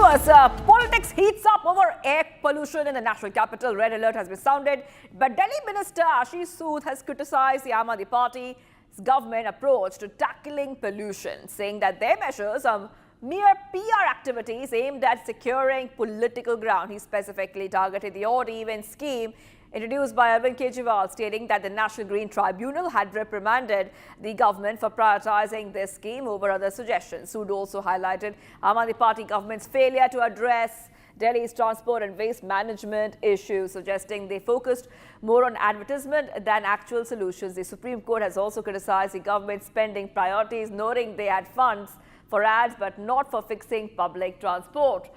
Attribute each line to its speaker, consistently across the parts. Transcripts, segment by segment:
Speaker 1: viewers, politics heats up over air pollution in the national capital. Red alert has been sounded. But Delhi Minister Ashish Sood has criticized the Aam Aadmi Party's government approach to tackling pollution, saying that their measures are mere PR activities aimed at securing political ground. He specifically targeted the odd-even scheme introduced by Arvind Kejriwal, stating that the National Green Tribunal had reprimanded the government for prioritizing this scheme over other suggestions. Sood also highlighted Aam Aadmi Party government's failure to address Delhi's transport and waste management issues, suggesting they focused more on advertisement than actual solutions. The Supreme Court has also criticized the government's spending priorities, noting they had funds for ads but not for fixing public transport.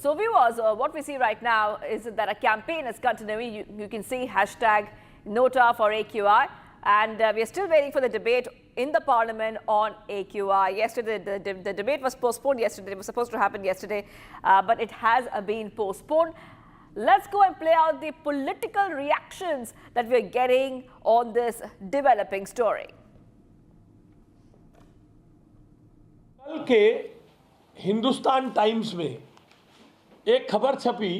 Speaker 1: So viewers, what we see right now is that a campaign is continuing. You can see hashtag Nota for AQI, and we are still waiting for the debate in the parliament on AQI. Yesterday, the debate was postponed yesterday. It was supposed to happen yesterday, but it has been postponed. Let's go and play out the political reactions that we're getting on this developing story.
Speaker 2: कल के Hindustan times में एक खबर छपी,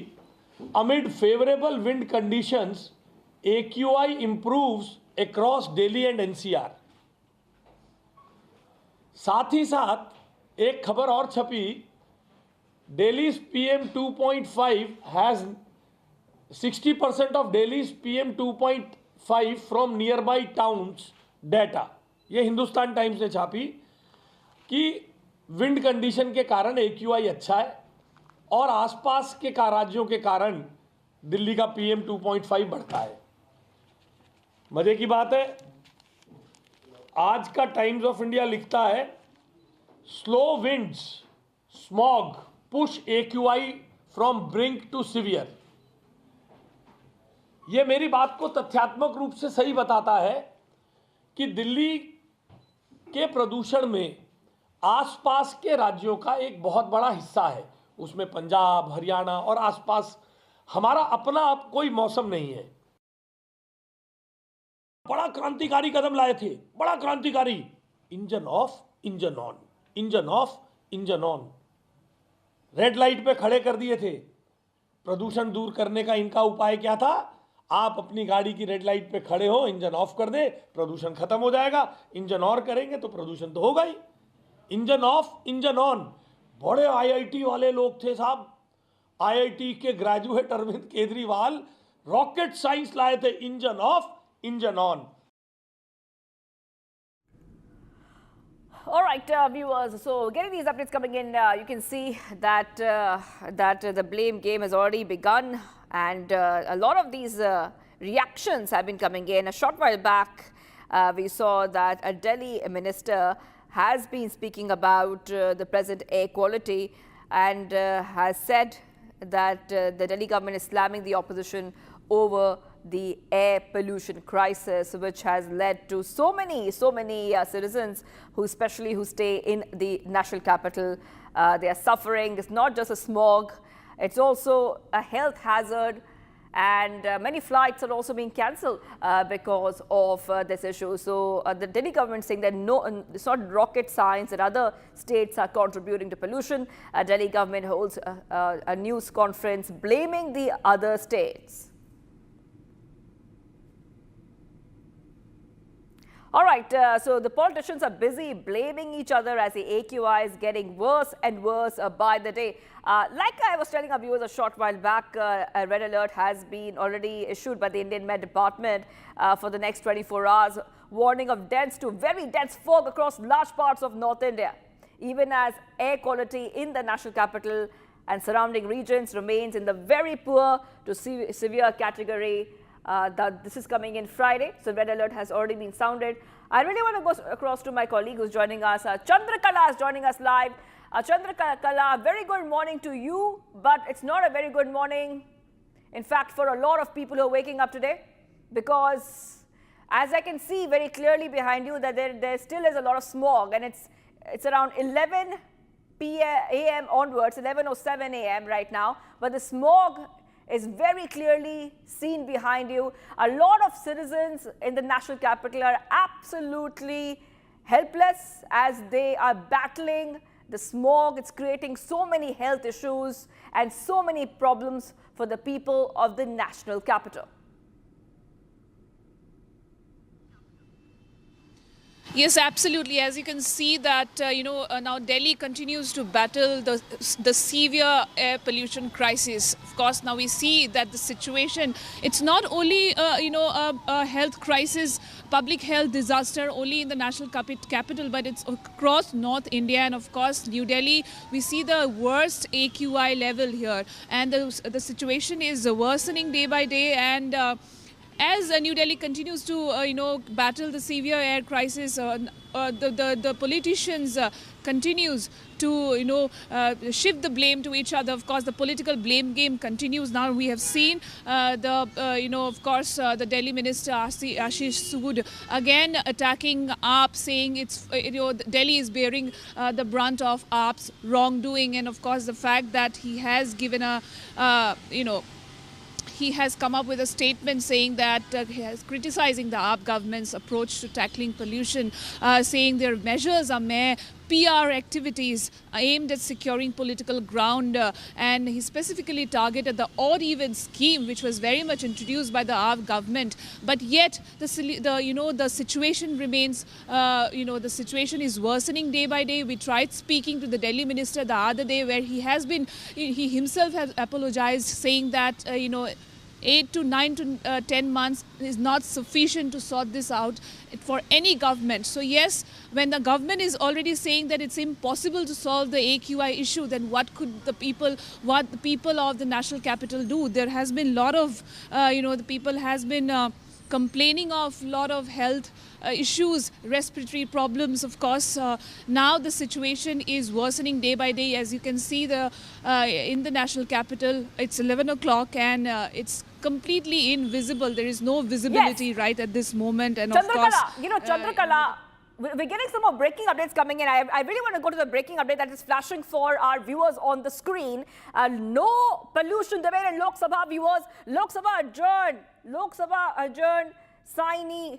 Speaker 2: amid favourable wind conditions AQI improves across Delhi and NCR। साथ ही साथ एक खबर और छपी, Delhi's PM 2.5 has 60% of Delhi's PM 2.5 from nearby towns data। ये हिंदुस्तान टाइम्स ने छापी कि विंड कंडीशन के कारण AQI अच्छा है और आसपास के राज्यों के कारण दिल्ली का PM 2.5 बढ़ता है। मजे की बात है, आज का टाइम्स ऑफ इंडिया लिखता है, slow winds smog push AQI from brink to severe. यह मेरी बात को तथ्यात्मक रूप से सही बताता है कि दिल्ली के प्रदूषण में आसपास के राज्यों का एक बहुत बड़ा हिस्सा है। उसमें पंजाब, हरियाणा और आसपास हमारा अपना कोई मौसम नहीं है। बड़ा क्रांतिकारी कदम लाए थे, बड़ा क्रांतिकारी, engine off engine on, engine off engine on. Red light पे खड़े कर दिए थे। प्रदूषण दूर करने का इनका उपाय क्या था? आप अपनी गाड़ी की रेड लाइट पे खड़े हो, इंजन ऑफ कर दे, प्रदूषण खत्म हो जाएगा। इंजन ऑन करेंगे तो प्रदूषण तो होगा ही। Engine off engine on. बड़े IIT वाले लोग थे साहब, IIT के graduate Arvind Kejriwal rocket science लाए थे, engine off engine on.
Speaker 1: All right, viewers, so getting these updates coming in, you can see that the blame game has already begun, and a lot of these reactions have been coming in. A short while back, we saw that a Delhi minister has been speaking about the present air quality and has said that the Delhi government is slamming the opposition over the air pollution crisis, which has led to so many citizens especially who stay in the national capital. They are suffering. It's not just a smog, it's also a health hazard. And many flights are also being cancelled because of this issue. So the Delhi government saying that no, it's not rocket science, that other states are contributing to pollution. Delhi government holds a news conference blaming the other states. All right, so the politicians are busy blaming each other as the AQI is getting worse and worse by the day. Like I was telling our viewers a short while back, a red alert has been already issued by the Indian Met Department for the next 24 hours, warning of dense to very dense fog across large parts of North India, even as air quality in the national capital and surrounding regions remains in the very poor to severe category. This is coming in Friday, so red alert has already been sounded. I really want to go across to my colleague who's joining us. Chandrakala is joining us live. Chandrakala, very good morning to you, but it's not a very good morning, in fact, for a lot of people who are waking up today, because as I can see very clearly behind you that there still is a lot of smog, and it's around 11 a.m. onwards, 11:07 a.m. right now, but the smog is very clearly seen behind you. A lot of citizens in the national capital are absolutely helpless as they are battling The smog, it's creating so many health issues and so many problems for the people of the national capital.
Speaker 3: Yes, absolutely. As you can see that, now Delhi continues to battle the severe air pollution crisis. Of course, now we see that the situation, it's not only, a health crisis, public health disaster only in the national capital, but it's across North India. And of course, New Delhi, we see the worst AQI level here. And the situation is worsening day by day. And as New Delhi continues to, battle the severe air crisis, the politicians continues to, shift the blame to each other. Of course, the political blame game continues. Now we have seen the Delhi minister Ashish Sood again attacking AAP, saying it's, Delhi is bearing the brunt of AAP's wrongdoing, and of course the fact that he has given he has come up with a statement saying that he is criticizing the AAP government's approach to tackling pollution, saying their measures are mere PR activities aimed at securing political ground, and he specifically targeted the odd-even scheme, which was very much introduced by the AAP government. But yet, the situation remains, the situation is worsening day by day. We tried speaking to the Delhi minister the other day, where he himself has apologized, saying that 8 to 9 to 10 months is not sufficient to sort this out for any government. So yes, when the government is already saying that it's impossible to solve the AQI issue, then what the people of the national capital do? There has been a lot of, the people has been complaining of a lot of health issues, respiratory problems, of course. Now the situation is worsening day by day. As you can see, in the national capital, it's 11 o'clock and it's completely invisible. There is no visibility right at this moment. And
Speaker 1: Chandrakala,
Speaker 3: of course,
Speaker 1: Chandrakala, we're getting some more breaking updates coming in. I really want to go to the breaking update that is flashing for our viewers on the screen. No pollution debate in Lok Sabha, viewers. Lok Sabha adjourned. Lok Sabha adjourned. Sine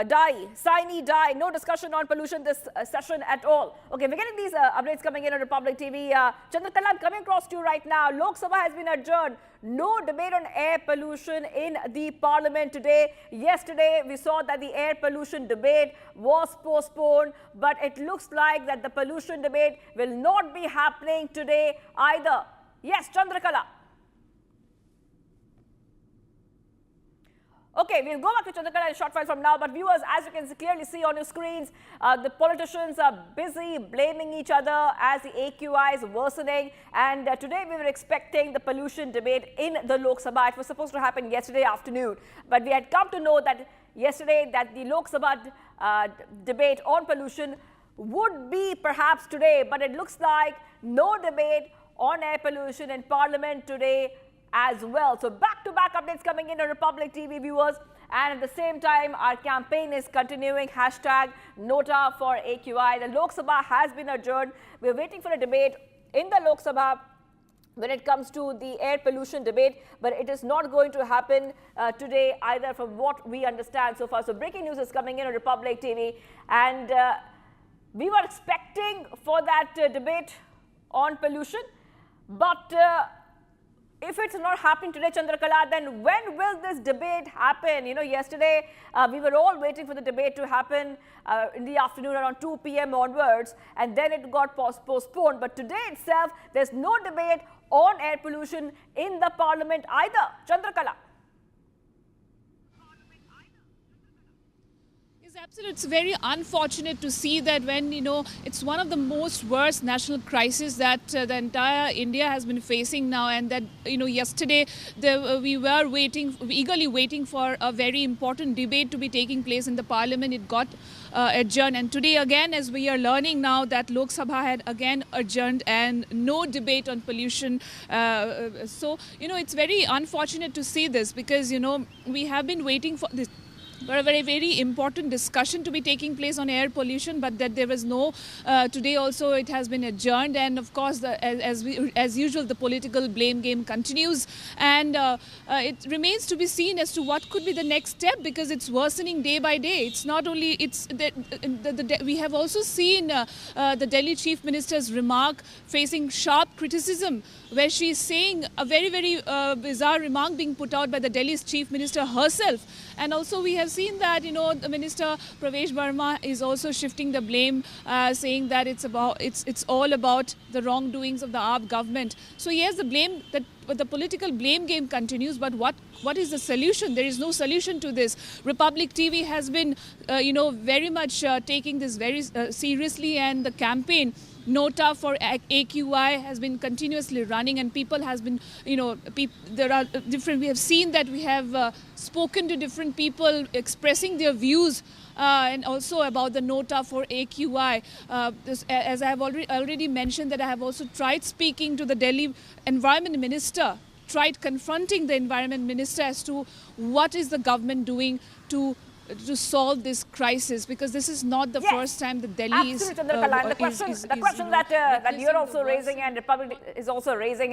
Speaker 1: die. No discussion on pollution this session at all. Okay, we're getting these updates coming in on Republic TV. Chandrakala, I'm coming across to you right now. Lok Sabha has been adjourned. No debate on air pollution in the parliament today. Yesterday, we saw that the air pollution debate was postponed, but it looks like that the pollution debate will not be happening today either. Yes, Chandrakala. Okay, we'll go back to Chandrakala in a short while from now. But viewers, as you can clearly see on your screens, the politicians are busy blaming each other as the AQI is worsening. And today we were expecting the pollution debate in the Lok Sabha. It was supposed to happen yesterday afternoon. But we had come to know that yesterday that the Lok Sabha debate on pollution would be perhaps today. But it looks like no debate on air pollution in Parliament today as well. So back-to-back updates coming in on Republic TV, viewers. And at the same time, our campaign is continuing. Hashtag Nota for AQI. The Lok Sabha has been adjourned. We're waiting for a debate in the Lok Sabha when it comes to the air pollution debate, but it is not going to happen today either, from what we understand so far. So breaking news is coming in on Republic TV, and we were expecting for that debate on pollution, but if it's not happening today, Chandrakala, then when will this debate happen? Yesterday we were all waiting for the debate to happen in the afternoon around 2 p.m. onwards, and then it got postponed. But today itself, there's no debate on air pollution in the parliament either. Chandrakala.
Speaker 3: Absolutely, it's very unfortunate to see that when it's one of the most worst national crises that the entire India has been facing now, and that yesterday we were eagerly waiting for a very important debate to be taking place in the parliament. It got adjourned, and today again, as we are learning now, that Lok Sabha had again adjourned and no debate on pollution. So it's very unfortunate to see this, because we have been waiting for this a very, very important discussion to be taking place on air pollution, but that there was no, today also it has been adjourned, and of course, as usual, the political blame game continues, and it remains to be seen as to what could be the next step, because it's worsening day by day. It's not only, it's we have also seen the Delhi Chief Minister's remark facing sharp criticism, where she is saying a very, very bizarre remark being put out by the Delhi's Chief Minister herself. And also we have seen that, you know, the Minister Pravesh Verma is also shifting the blame, saying that it's all about the wrongdoings of the AAP government. So yes, the political blame game continues, but what is the solution? There is no solution to this. Republic TV has been, very much taking this very seriously, and the campaign Nota for AQI has been continuously running, and people has been, there are different, we have seen that we have spoken to different people expressing their views and also about the Nota for AQI. As I have already mentioned, that I have also tried speaking to the Delhi Environment Minister, tried confronting the Environment Minister as to what is the government doing to solve this crisis, because this is not the first time that Delhi is.
Speaker 1: Absolutely, Chandrakala. And the question that you're also raising and Republic is also raising